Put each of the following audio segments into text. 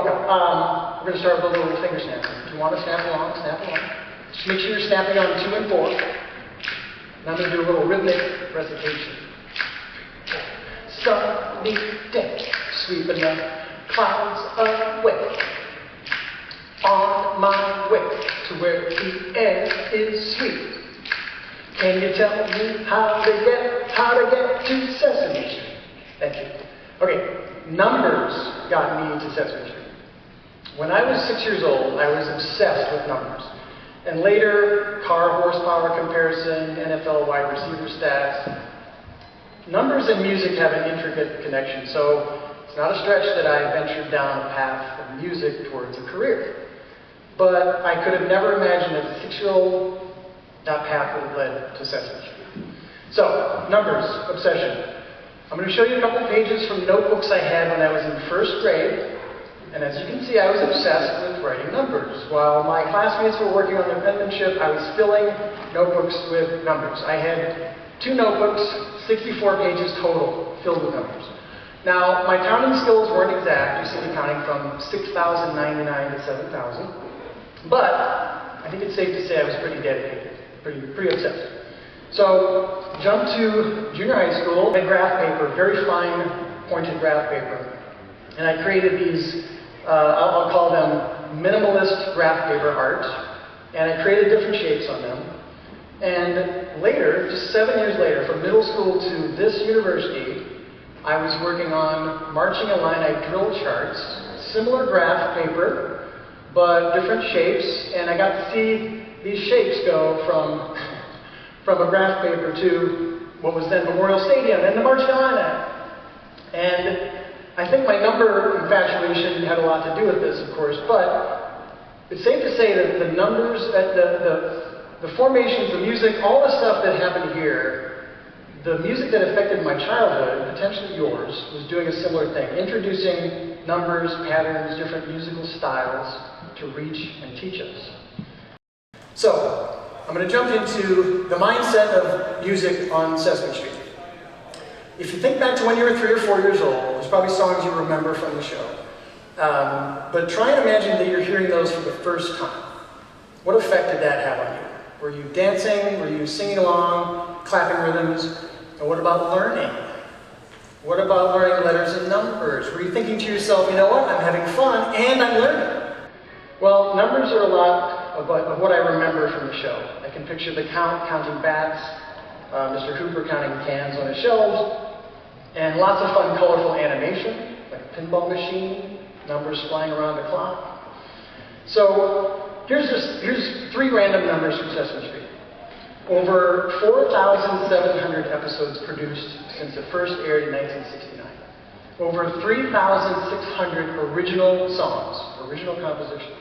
We're going to start with a little finger snapping. If you want to snap along, snap along. Just make sure you're snapping on 2 and 4. Now I'm going to do a little rhythmic recitation. Sunny day, sweeping the clouds away. On my way to where the air is sweet. Can you tell me how to get to Sesame Street? Thank you. Okay, numbers got me to Sesame Street. When I was 6 years old, I was obsessed with numbers. And later, car horsepower comparison, NFL wide receiver stats. Numbers and music have an intricate connection, so it's not a stretch that I ventured down a path of music towards a career. But I could have never imagined as a 6-year-old that path would have led to Sesame Street. So, numbers, obsession. I'm going to show you a couple pages from notebooks I had when I was in 1st grade. And as you can see, I was obsessed with writing numbers. While my classmates were working on their penmanship, I was filling notebooks with numbers. I had 2 notebooks, 64 pages total, filled with numbers. Now, my counting skills weren't exact. You see me counting from 6,099 to 7,000. But I think it's safe to say I was pretty dedicated, pretty obsessed. So, jumped to junior high school, I had graph paper, very fine pointed graph paper. And I created these, I'll call them minimalist graph paper art. And I created different shapes on them. And later, just 7 years later, from middle school to this university, I was working on marching Illini drill charts, similar graph paper, but different shapes. And I got to see these shapes go from a graph paper to what was then Memorial Stadium and the marching Illini. And I think my number infatuation had a lot to do with this, of course, but it's safe to say that the numbers, the formations, the music, all the stuff that happened here, the music that affected my childhood, potentially yours, was doing a similar thing, introducing numbers, patterns, different musical styles to reach and teach us. So, I'm going to jump into the mindset of music on Sesame Street. If you think back to when you were 3 or 4 years old, there's probably songs you remember from the show. But try and imagine that you're hearing those for the first time. What effect did that have on you? Were you dancing? Were you singing along, clapping rhythms? And what about learning? What about learning letters and numbers? Were you thinking to yourself, you know what, I'm having fun and I'm learning? Well, numbers are a lot of what I remember from the show. I can picture the counting bats, Mr. Hooper counting cans on his shelves, and lots of fun, colorful animation, like a pinball machine, numbers flying around the clock. So here's 3 random numbers from Sesame Street. Over 4,700 episodes produced since it first aired in 1969. Over 3,600 original songs, original compositions.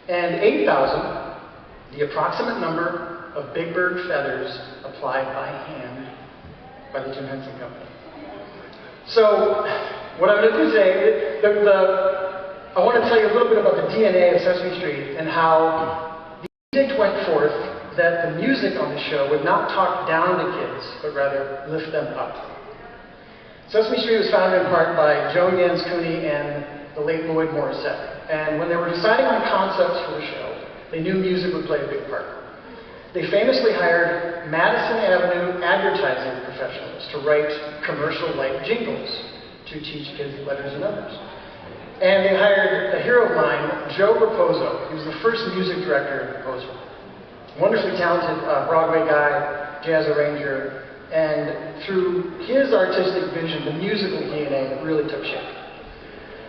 And 8,000, the approximate number of Big Bird feathers applied by hand by the Jim Henson Company. So, what I'm going to do today, I want to tell you a little bit about the DNA of Sesame Street and how the edict went forth that the music on the show would not talk down to kids, but rather lift them up. Sesame Street was founded in part by Joe Yans Cooney and the late Lloyd Morissette. And when they were deciding on concepts for the show, they knew music would play a big part. They famously hired Madison Avenue advertising professionals to write commercial-like jingles to teach kids letters and numbers. And they hired a hero of mine, Joe Raposo. He was the first music director at Raposo. Wonderfully talented Broadway guy, jazz arranger, and through his artistic vision, the musical DNA really took shape.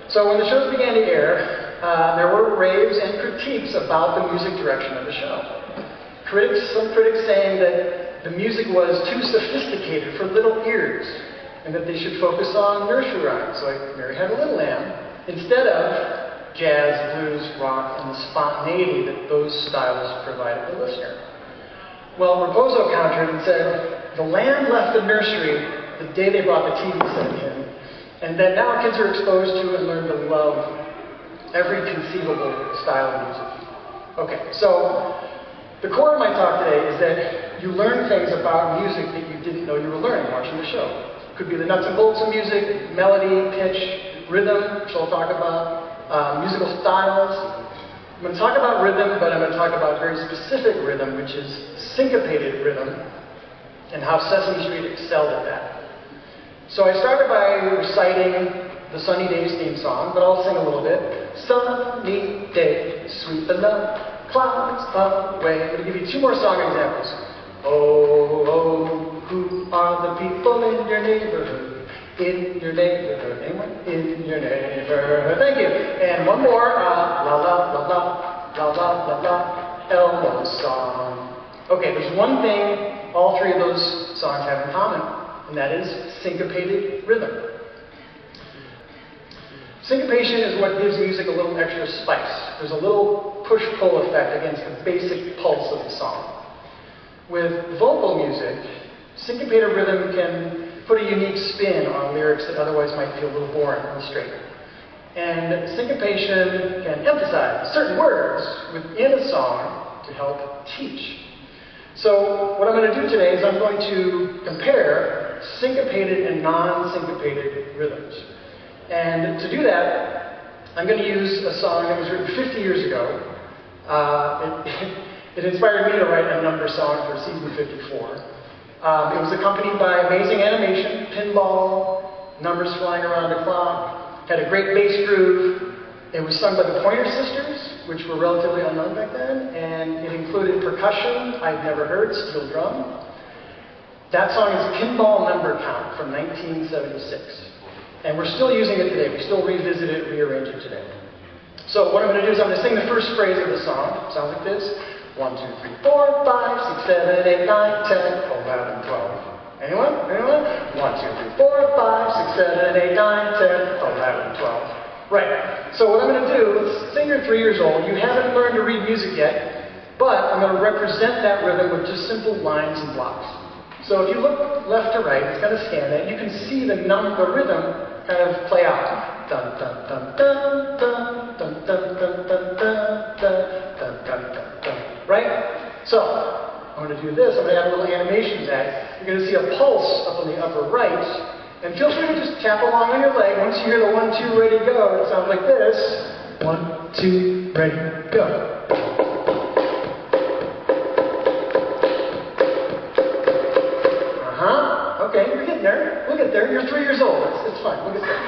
So when the shows began to air, there were raves and critiques about the music direction of the show. Some critics saying that the music was too sophisticated for little ears, and that they should focus on nursery rhymes like Mary Had a Little Lamb, instead of jazz, blues, rock, and the spontaneity that those styles provided the listener. Well, Raposo countered and said, the lamb left the nursery the day they brought the TV set in, and that now kids are exposed to and learn to love every conceivable style of music. Okay, so the core of my talk today is that you learn things about music that you didn't know you were learning watching the show. It could be the nuts and bolts of music, melody, pitch, rhythm, which I'll talk about, musical styles. I'm going to talk about rhythm, but I'm going to talk about very specific rhythm, which is syncopated rhythm, and how Sesame Street excelled at that. So I started by reciting the Sunny Days theme song, but I'll sing a little bit. Sunny day, sweeping the clouds away. I'm going to give you two more song examples. Oh, oh, who are the people in your neighborhood? In your neighborhood. Anyone? In your neighborhood. Thank you. And one more. La la la la, la la la la, Elmo's song. Okay, there's one thing all three of those songs have in common, and that is syncopated rhythm. Syncopation is what gives music a little extra spice. There's a little push-pull effect against the basic pulse of the song. With vocal music, syncopated rhythm can put a unique spin on lyrics that otherwise might feel a little boring and straight. And syncopation can emphasize certain words within a song to help teach. So what I'm going to do today is I'm going to compare syncopated and non-syncopated rhythms. And to do that, I'm going to use a song that was written 50 years ago. It inspired me to write a number song for season 54. It was accompanied by amazing animation, pinball, numbers flying around the clock, had a great bass groove. It was sung by the Pointer Sisters, which were relatively unknown back then, and it included percussion I'd never heard, steel drum. That song is Pinball Number Count from 1976. And we're still using it today. We still revisit it, rearrange it today. So what I'm going to do is I'm going to sing the first phrase of the song. It sounds like this. 1, 2, 3, 4, 5, 6, 7, 8, 9, 10, 11, 12. Anyone? Anyone? 1, 2, 3, 4, 5, 6, 7, 8, 9, 10, 11, 12. Right. So what I'm going to do, let's say you're 3 years old. You haven't learned to read music yet, but I'm going to represent that rhythm with just simple lines and blocks. So if you look left to right, it's kind of scan that, you can see the rhythm kind of play out. Dun dun dun dun dun dun dun dun dun dun dun dun dun dun. Right? So I'm going to do this. I'm going to add a little animation to that. You're going to see a pulse up on the upper right, and feel free to just tap along on your leg. Once you hear the 1, 2, ready, go, it sounds like this. 1, 2, ready, go. Okay, you're getting there. We'll get there. You're 3 years old. It's fine. We'll get there.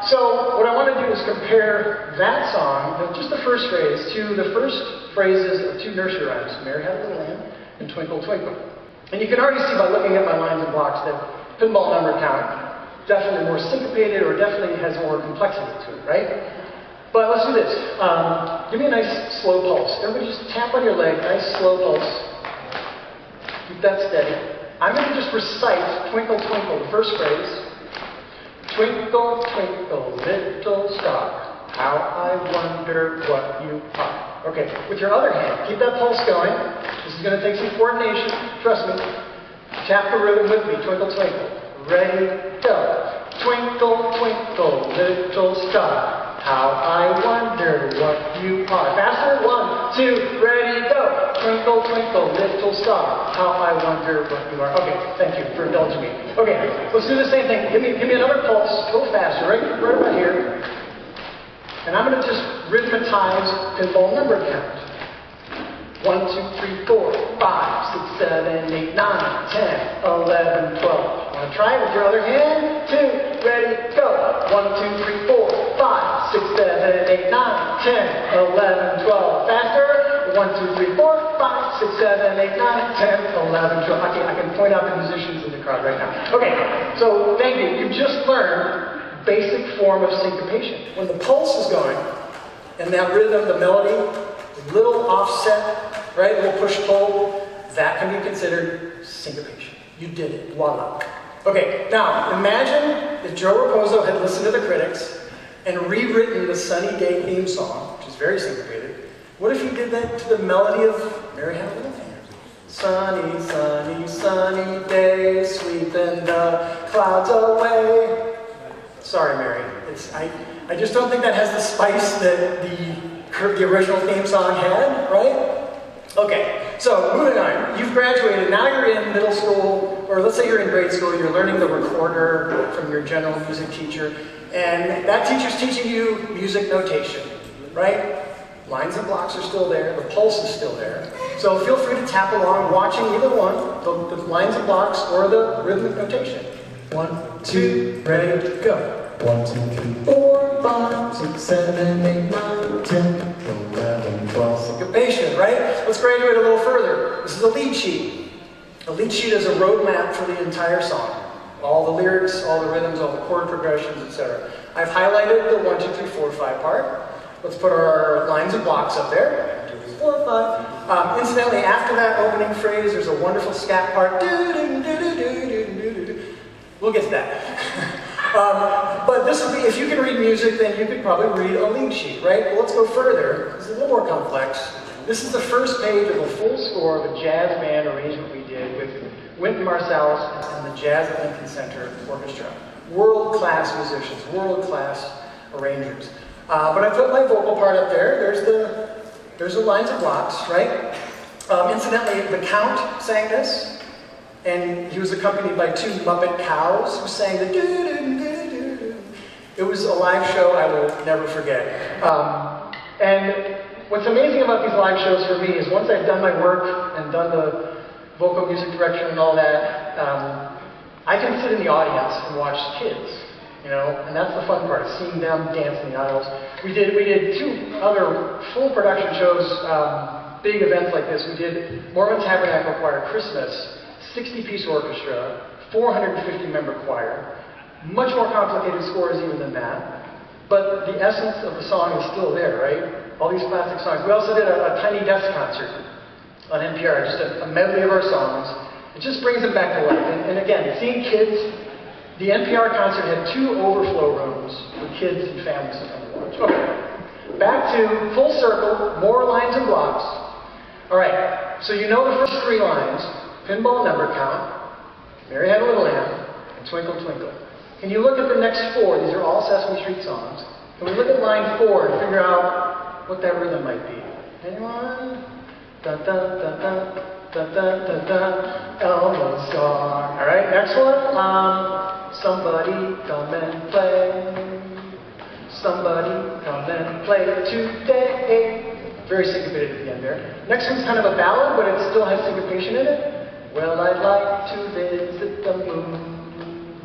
So what I want to do is compare that song, just the first phrase, to the first phrases of two nursery rhymes, Mary Had a Little Lamb and Twinkle, Twinkle. And you can already see by looking at my lines and blocks that Pinball Number Count definitely more syncopated or definitely has more complexity to it, right? But let's do this. Give me a nice slow pulse. Everybody just tap on your leg, nice slow pulse. Keep that steady. I'm going to just recite Twinkle, Twinkle, the first phrase. Twinkle, twinkle, little star, how I wonder what you are. Okay, with your other hand, keep that pulse going. This is going to take some coordination. Trust me. Tap the rhythm with me. Twinkle, twinkle. Ready, go. Twinkle, twinkle, little star, how I wonder what you are. Faster. 1, 2, ready, go. Twinkle, twinkle, little star, how I wonder what you are. Okay, thank you for indulging me. Okay, let's do the same thing. Give me another pulse, a little faster, right about here. And I'm going to just rhythmatize Pinball Number Count. 1, 2, 3, 4, 5, 6, 7, 8, 9, 10, 11, 12. Want to try it with your other hand? 2, ready, go. 1, 2, 3, 4, 5, 6, 7, 8, 9, 10, 11, 12. Faster. 1, 2, 3, 4, 5, 6, 7, 8, 9, 10, 11, 12. Okay, I can point out the musicians in the crowd right now. Okay, so thank you. You just learned basic form of syncopation. When the pulse is going, and that rhythm, the melody, a little offset, right, a little push-pull, that can be considered syncopation. You did it. Voila. Okay, now imagine if Joe Raposo had listened to the critics and rewritten the Sunny Day theme song, which is very syncopated. What if you did that to the melody of Mary Had a Little Lamb? Sunny, sunny, sunny day, sweeping the clouds away. Sorry, Mary. I just don't think that has the spice that the original theme song had, right? Okay, so moving on. You've graduated, now you're in middle school, or let's say you're in grade school, you're learning the recorder from your general music teacher, And that teacher's teaching you music notation, right? Lines and blocks are still there, the pulse is still there. So feel free to tap along watching either one, the lines and blocks or the rhythmic notation. 1, 2, ready, go. 1, 2, 3, 4, 5, 6, 7, 8, 9, 10, 11, 12. Syncopation, right? Let's graduate a little further. This is a lead sheet. A lead sheet is a roadmap for the entire song. All the lyrics, all the rhythms, all the chord progressions, etc. I've highlighted the 1, 2, 3, 4, 5 part. Let's put our lines and blocks up there. 1, 2, 3, 4, 5. Incidentally, after that opening phrase, there's a wonderful scat part. We'll get to that. But this would be, if you can read music, then you could probably read a lead sheet, right? Well, let's go further. This is a little more complex. This is the first page of a full score of a jazz band arrangement we did with Wynton Marsalis and the Jazz at Lincoln Center Orchestra. World-class musicians, world-class arrangers. But I put my vocal part up there. There's the lines and blocks, right? Incidentally, the Count sang this. And he was accompanied by 2 Muppet cows who sang the doo-doo-doo-doo-doo. It was a live show I will never forget. And what's amazing about these live shows for me is once I've done my work and done the vocal music direction and all that, I can sit in the audience and watch kids, you know, and that's the fun part, seeing them dance in the aisles. We did 2 other full production shows, big events like this. We did Mormon Tabernacle Choir Christmas, 60-piece orchestra, 450-member choir. Much more complicated scores even than that. But the essence of the song is still there, right? All these classic songs. We also did a tiny desk concert on NPR, just a medley of our songs. It just brings them back to life. And again, seeing kids, the NPR concert had 2 overflow rooms with kids and families to come and watch. Okay, back to full circle, more lines and blocks. All right, so you know the first 3 lines. Pinball number count, Mary Had a Little Lamb, and Twinkle Twinkle. Can you look at the next 4? These are all Sesame Street songs. Can we look at line 4 and figure out what that rhythm might be? Anyone? Da da da da da da da da. Elmo song. All right, next one. Somebody come and play. Somebody come and play today. Very syncopated at the end there. Next one's kind of a ballad, but it still has syncopation in it. Well, I'd like to visit the moon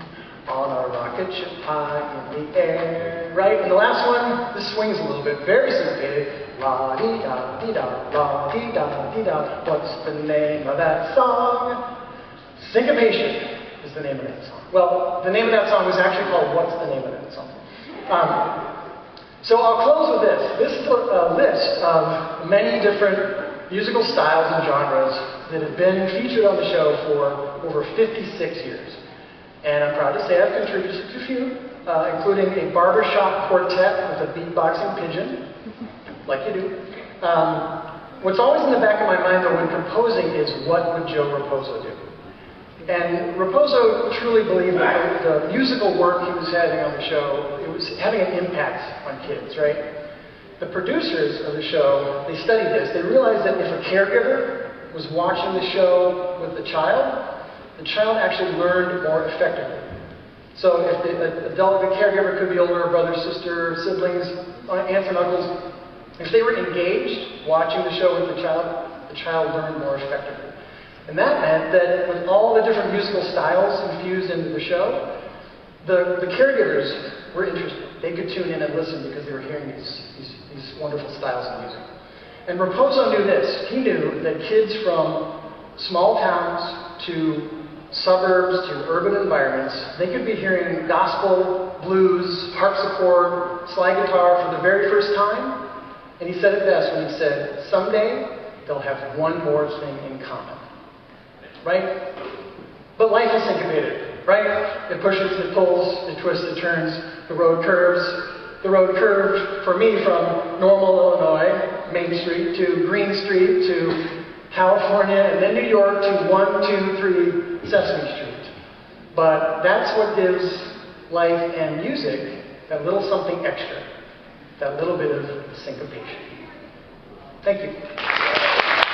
on a rocket ship high in the air. Right? And the last one, this swings a little bit. Very syncopated. La-dee-da-dee-da, la-dee-da-dee-da. What's the name of that song? Syncopation is the name of that song. Well, the name of that song was actually called What's the Name of That Song? So I'll close with this. This is a list of many different musical styles and genres that have been featured on the show for over 56 years. And I'm proud to say I've contributed to a few, including a barbershop quartet with a beatboxing pigeon, like you do. What's always in the back of my mind, though, when composing is what would Joe Raposo do? And Raposo truly believed that the musical work he was having on the show, it was having an impact on kids, right? The producers of the show, they studied this. They realized that if a caregiver was watching the show with the child actually learned more effectively. So if the caregiver could be older, brother, sister, siblings, aunts and uncles, if they were engaged watching the show with the child learned more effectively. And that meant that with all the different musical styles infused into the show, the caregivers were interested. They could tune in and listen because they were hearing these wonderful styles of music. And Raposo knew this. He knew that kids from small towns to suburbs to urban environments, they could be hearing gospel, blues, harpsichord, slide guitar for the very first time. And he said it best when he said, someday they'll have one more thing in common. Right? But life is syncopated, right? It pushes, it pulls, it twists, it turns, the road curves. The road curved for me from Normal, Illinois, Main Street, to Green Street, to California, and then New York, to 1, 2, 3 Sesame Street. But that's what gives life and music that little something extra, that little bit of syncopation. Thank you.